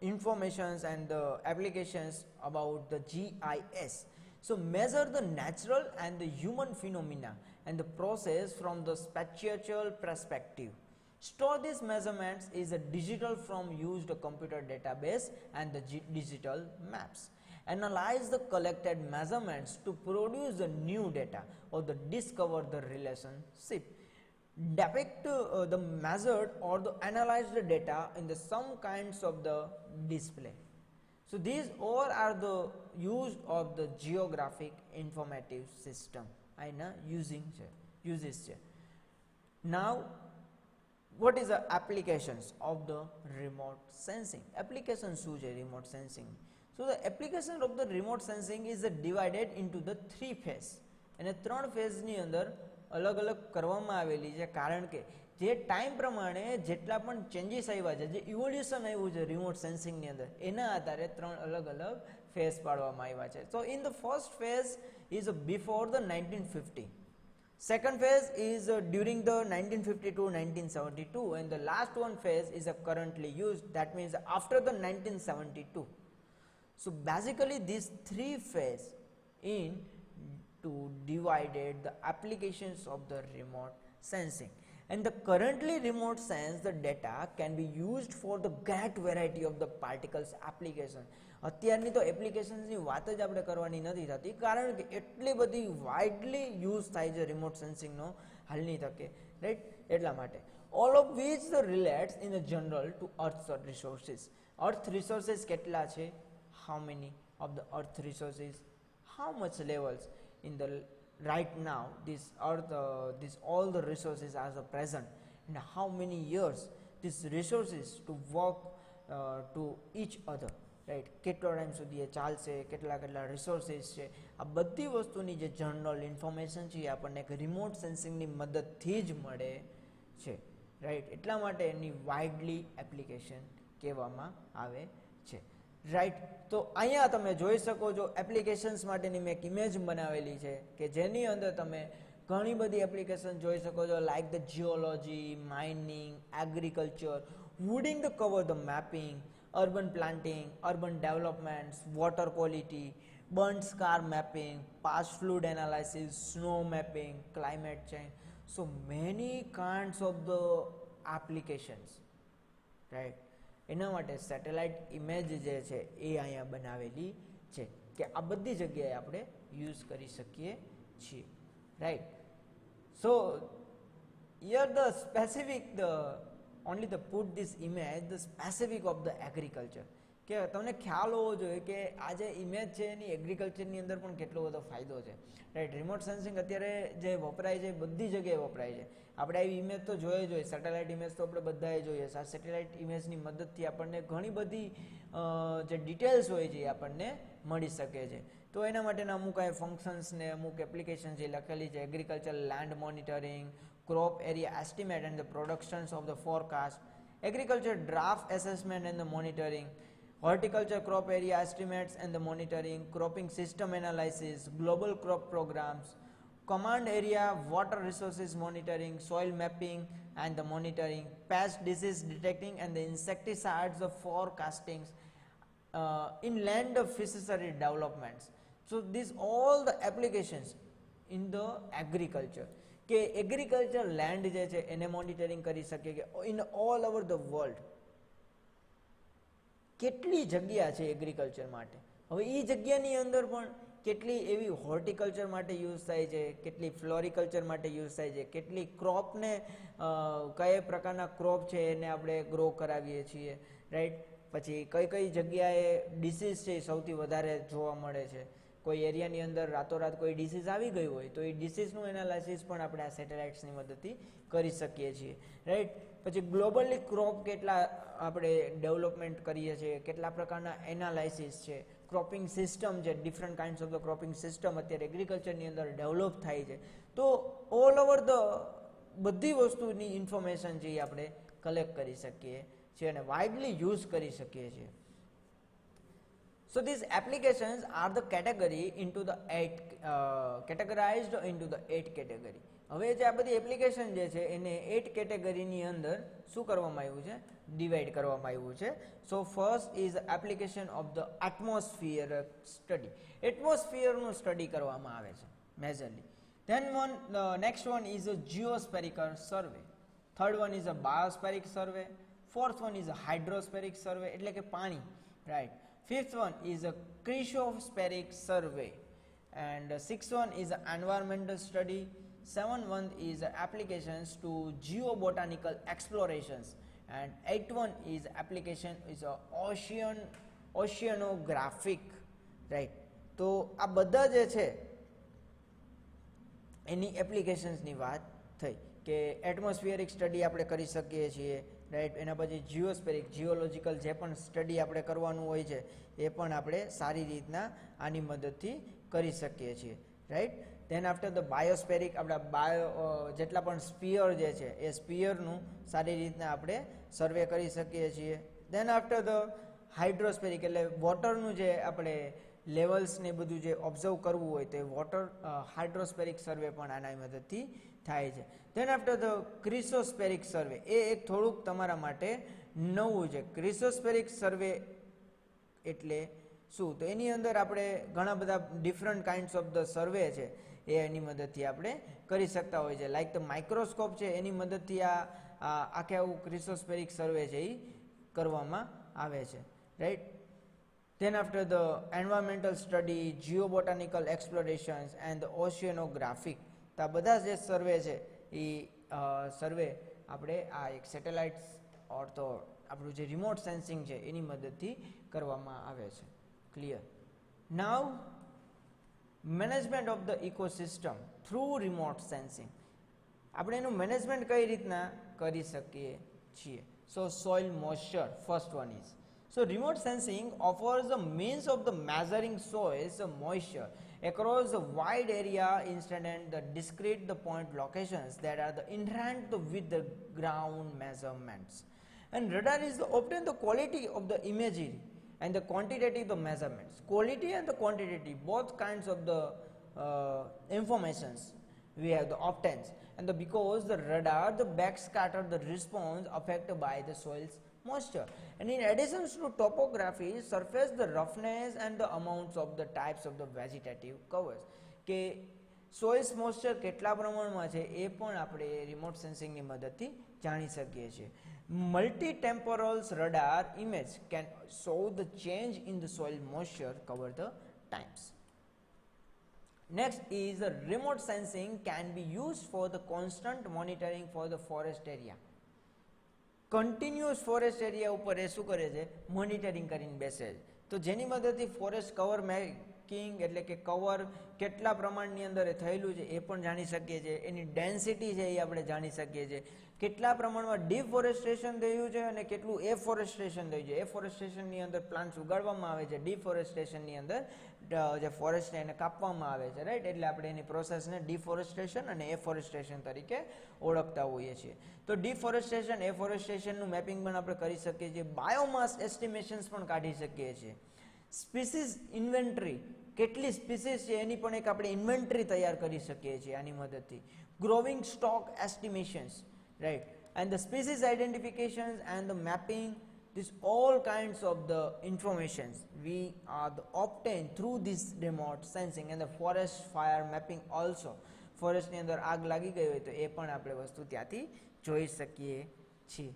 informations and the applications about the GIS. So measure the natural and the human phenomena and the process from the spatial perspective. Store these measurements is a digital from used computer database and the digital maps. Analyze the collected measurements to produce the new data or the discover the relationship. Depict the measured or the analyzed data in the some kinds of the display. So these all are the use of the geographic informative system. આના uses છે. Now what is the applications of the remote sensing? Application શું છે remote sensing? So the application of the remote sensing is divided into the 3 phase. અને 3 phase ની અંદર અલગ અલગ કરવામાં આવેલી છે, કારણ કે જે ટાઈમ પ્રમાણે જેટલા પણ ચેન્જીસ આવ્યા છે, જે ઇવોલ્યુશન આવ્યું છે રિમોટ સેન્સિંગની અંદર, એના આધારે 3 અલગ અલગ ફેઝ પાડવામાં આવ્યા છે. સો in the first phase is before the 1950. Second phase is during the 1950 to 1972, and the last one phase is currently used, that means after the 1972. So basically these 3 phases in to divided the applications of the remote sensing, and the currently remote sense the data can be used for the great variety of the particles application. અત્યારની તો એપ્લિકેશન્સની વાત જ આપણે કરવાની નથી થતી, કારણ કે એટલી બધી વાઇડલી યુઝ થાય છે રિમોટ સેન્સિંગનો હાલની તકે, રાઈટ. એટલા માટે all of which relates in general to earth resources. Earth resources કેટલા છે, how many of the earth resources, how much levels in the right now this earth this all the resources are the present, and how many years these resources to work to each other, right. કેટલો time સુધી એ ચાલશે, કેટલા resources છે, આ બધી વસ્તુની જે general information છે એ આપણને એક રિમોટ સેન્સિંગની મદદથી જ મળે છે, રાઈટ. એટલા માટે એની વાઇડલી એપ્લિકેશન કહેવામાં આવે છે, રાઈટ. તો અહીંયા તમે જોઈ શકો છો એપ્લિકેશન્સ માટેની મેં એક ઇમેજ બનાવેલી છે કે જેની અંદર તમે ઘણી બધી એપ્લિકેશન જોઈ શકો છો, like the geology, mining, agriculture, wooding the cover the mapping, urban planting, urban developments, water quality, burnt scar mapping, past flood analysis, snow mapping, climate change. So many kinds of the applications, right. એના માટે satellite image જે છે એ અહીંયા બનાવેલી છે કે આ બધી જગ્યાએ આપણે યુઝ કરી શકીએ છીએ, right. So here the specific the only the put this image the specific of the agriculture, કે તમને ખ્યાલ હોવો જોઈએ કે આ જે ઇમેજ છે એની એગ્રીકલ્ચરની અંદર પણ કેટલો બધો ફાયદો છે, રાઈટ. રિમોટ સેન્સિંગ અત્યારે જે વપરાય છે બધી જગ્યાએ વપરાય છે. આપણે આવી ઇમેજ તો જોઈએ જોઈએ, સેટેલાઇટ ઇમેજ તો આપણે બધાએ જોઈએ. આ સેટેલાઇટ ઇમેજની મદદથી આપણને ઘણી બધી જે ડિટેલ્સ હોય છે એ આપણને મળી શકે છે. તો એના માટેના અમુક આ ફંક્શન્સ ને અમુક એપ્લિકેશન જે લખેલી છે, agriculture land monitoring, crop area estimate and the productions of the forecast, agriculture draft assessment and the monitoring, horticulture crop area estimates and the monitoring, cropping system analysis, global crop programs, command area water resources monitoring, soil mapping and the monitoring, pest disease detecting and the insecticides of forecastings, inland fishery developments. So these all the applications in the agriculture, કે agriculture land જે છે એને monitoring કરી શકીએ કે in all over the world કેટલી જગ્યા છે એગ્રીકલ્ચર માટે. હવે એ જગ્યાની અંદર પણ કેટલી એવી હોર્ટિકલ્ચર માટે યુઝ થાય છે, કેટલી ફ્લોરિકલ્ચર માટે યુઝ થાય છે, કેટલી ક્રોપને કયા પ્રકારના ક્રોપ છે એને આપણે ગ્રો કરાવીએ છીએ, રાઈટ. પછી કઈ કઈ જગ્યાએ ડિસીઝ છે એ સૌથી વધારે જોવા મળે છે. કોઈ એરિયાની અંદર રાતોરાત કોઈ ડિસીઝ આવી ગઈ હોય તો એ ડિસીઝનું એનાલિસિસ પણ આપણે આ સેટેલાઇટ્સની મદદથી કરી શકીએ છીએ, રાઈટ. પછી ગ્લોબલી ક્રોપ કેટલા આપણે ડેવલપમેન્ટ કરીએ છીએ, કેટલા પ્રકારના એનાલાઇસિસ છે, ક્રોપિંગ સિસ્ટમ છે, different kinds of the cropping system અત્યારે એગ્રીકલ્ચરની અંદર ડેવલપ થાય છે. તો ઓલ ઓવર ધ બધી વસ્તુની ઇન્ફોર્મેશન છે એ આપણે કલેક્ટ કરી શકીએ છીએ અને વાઇડલી યુઝ કરી શકીએ છીએ. So these applications are the category into the categorized into the 8 category. હવે જે આ બધી એપ્લિકેશન જે છે એને 8 કેટેગરીની અંદર શું કરવામાં આવ્યું છે, ડિવાઈડ કરવામાં આવ્યું છે. So first is application of the atmosphere study. એટમોસ્ફિયરનું સ્ટડી કરવામાં આવે છે majorly. Then next one is a geospherical survey. Third one is a biospheric survey. Fourth one is a hydrospheric survey એટલે કે પાણી, right. Fifth one is a cryospheric survey, and sixth one is an environmental study. Seventh one is applications to geobotanical explorations, and eighth one is application is a oceanographic, right. તો આ બધા જે છે એની એપ્લિકેશન્સની વાત થઈ કે એટમોસ્ફિયરિક સ્ટડી આપણે કરી શકીએ છીએ, રાઈટ. એના પછી જીઓસ્ફેરિક જીઓલોજીકલ જે પણ સ્ટડી આપણે કરવાનું હોય છે એ પણ આપણે સારી રીતના આની મદદથી કરી શકીએ છીએ, રાઈટ. ધેન આફ્ટર ધ બાયોસ્ફેરિક, આપણા જેટલા પણ સ્પિયર જે છે એ સ્પિયરનું સારી રીતના આપણે સર્વે કરી શકીએ છીએ. ધેન આફ્ટર ધ હાઇડ્રોસ્ફેરિક, એટલે વોટરનું જે આપણે લેવલ્સ ને બધું જે ઓબ્ઝર્વ કરવું હોય તો એ વોટર હાઇડ્રોસ્ફેરિક સર્વે પણ આના મદદથી થાય છે. ધેન આફ્ટર ધ ક્રિસોસ્ફેરિક સર્વે, એ એક થોડુંક તમારા માટે નવું છે. ક્રિસોસ્ફેરિક સર્વે એટલે શું, તો એની અંદર આપણે ઘણા બધા ડિફરન્ટ કાઇન્ડ્સ ઓફ ધ સર્વે છે એ એની મદદથી આપણે કરી શકતા હોય છે. લાઈક ધ માઇક્રોસ્કોપ છે, એની મદદથી આખે આવું ક્રિસોસ્ફેરિક સર્વે છે એ કરવામાં આવે છે, right. Then after the environmental study, geobotanical explorations and the oceanographic, તો આ બધા જે સર્વે છે એ સર્વે આપણે આ એક સેટેલાઇટ્સ ઓર તો આપણું જે રિમોટ સેન્સિંગ છે એની મદદથી કરવામાં આવે છે. Clear. Now management of the ecosystem through remote sensing, આપણે એનું મેનેજમેન્ટ કઈ રીતના કરી શકીએ છીએ. So soil moisture, first one is, so remote sensing offers a means of the measuring soil's moisture across a wide area instead and the discrete the point locations that are the inherent with the ground measurements. And radar is the obtain the quality of the imagery and the quantitative the measurements. Quality and the quantitative, both kinds of the informations we have the obtains, and because the radar the backscatter the response affected by the soil's moisture, and in addition to topography, surface the roughness and the amounts of the types of the vegetative covers, કે સોઇલ્સ moisture કેટલા પ્રમાણમાં છે એ પણ આપણે remote સેન્સિંગની મદદથી જાણી શકીએ છીએ. Multi temporals radar image can show the change in the soil moisture cover the times. Next is the remote sensing can be used for the constant monitoring for the forest area. Continuous forest area ઉપર એ શું કરે છે, monitoring કરીને બેસે છે. તો જેની મદદથી ફોરેસ્ટ કવર મેકિંગ, એટલે કે કવર કેટલા પ્રમાણની અંદર એ થયેલું છે એ પણ જાણી શકીએ છીએ. એની ડેન્સિટી છે એ આપણે જાણી શકીએ છીએ. કેટલા પ્રમાણમાં ડિફોરેસ્ટેશન થયું છે અને કેટલું એફોરેસ્ટેશન થયું છે. એફોરેસ્ટેશનની અંદર પ્લાન્ટ્સ ઉગાડવામાં આવે છે, ડિફોરેસ્ટેશનની અંદર જે ફોરેસ્ટ એને કાપવામાં આવે છે, રાઈટ. એટલે આપણે એની પ્રોસેસને ડિફોરેસ્ટેશન અને એફોરેસ્ટેશન તરીકે ઓળખતા હોઈએ છીએ. તો ડિફોરેસ્ટેશન, એફોરેસ્ટેશનનું મેપિંગ પણ આપણે કરી શકીએ છીએ. બાયોમાસ એસ્ટિમેશન્સ પણ કાઢી શકીએ છીએ. સ્પીસીસ ઇન્વેન્ટરી, કેટલી સ્પીસીસ છે એની પણ એક આપણે ઇન્વેન્ટરી તૈયાર કરી શકીએ છીએ આની મદદથી. Growing stock એસ્ટિમેશન્સ, right, and the species identifications and the mapping, this all kinds of the informations we are obtained through this remote sensing. And the forest fire mapping also, forest ની અંદર આગ લાગી ગઈ હોય તો એ પણ આપણે વસ્તુ ત્યાંથી જોઈ શકીએ છીએ.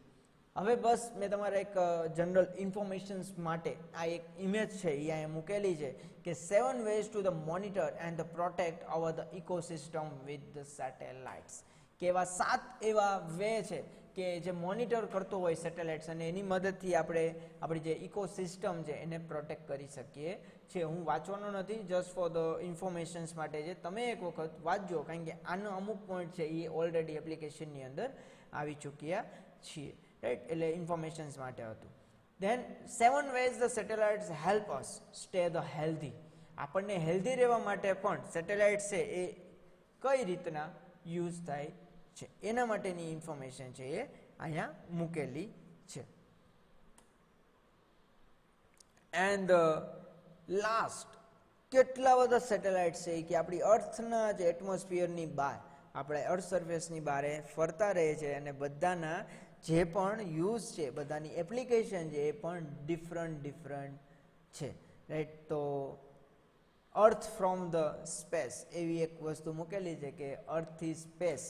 હવે બસ મેં તમારા એક જનરલ ઇન્ફોર્મેશન્સ માટે આ એક ઇમેજ છે એ અહીંયા મૂકેલી છે કે 7 ways to the monitor and the protect our the ecosystem with the satellites. કે એવા 7 એવા વે છે કે જે મોનિટર કરતો હોય સેટેલાઇટ્સ અને એની મદદથી આપણે આપણી જે ઇકોસિસ્ટમ છે એને પ્રોટેક્ટ કરી શકીએ છીએ. હું વાંચવાનો નથી, જસ્ટ ફોર ધ ઇન્ફોર્મેશન્સ માટે છે. તમે એક વખત વાંચજો, કારણ કે આનો અમુક પોઈન્ટ છે એ ઓલરેડી એપ્લિકેશનની અંદર આવી ચૂક્યા છીએ, રાઈટ. એટલે ઇન્ફોર્મેશન્સ માટે હતું. Then 7 ways the satellites help us stay the healthy. આપણને હેલ્ધી રહેવા માટે પણ સેટેલાઇટ છે એ કઈ રીતના યુઝ થાય છે એના માટેની ઇન્ફોર્મેશન છે એ અહીંયા મૂકેલી છે. એન્ડ લાસ્ટ, કેટલા બધા સેટેલાઇટ છે કે આપણી અર્થના જે એટમોસ્ફિયરની બહાર, આપણે અર્થ સરફેસની બહાર ફરતા રહે છે અને બધાના જે પણ યુઝ છે, બધાની એપ્લિકેશન છે એ પણ ડિફરન્ટ છે, રાઈટ. તો અર્થ ફ્રોમ ધ સ્પેસ એવી એક વસ્તુ મૂકેલી છે કે અર્થથી સ્પેસ,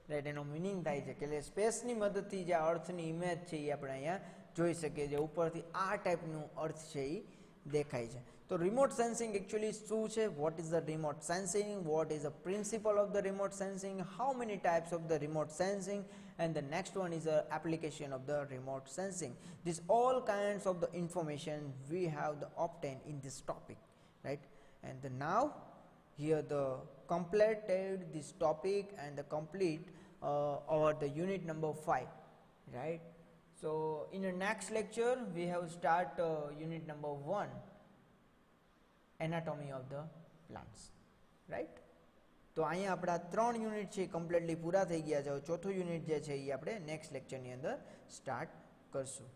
રાઈટ. એનો મિનિંગ થાય છે કે સ્પેસની મદદથી જે અર્થની ઇમેજ છે એ આપણે અહીંયા જોઈ શકીએ છીએ. ઉપરથી આ ટાઈપનું અર્થ છે એ દેખાય છે. તો રિમોટ સેન્સિંગ એકચ્યુઅલી શું છે, vote is the remote sensing, vote is the principle of the remote sensing, how many types of the remote sensing, and the next one is the application of the remote sensing. This all kinds of the information we have the obtained in this topic, right. And now here the completed this topic and the complete over the unit number 5, right. So in the next lecture we have start unit number 1, anatomy of the plants, right. તો અહીંયા આપણા 3 unit છે એ completely પૂરા થઈ ગયા છે. ચોથું unit જે છે એ આપણે નેક્સ્ટ લેક્ચરની અંદર સ્ટાર્ટ કરશું.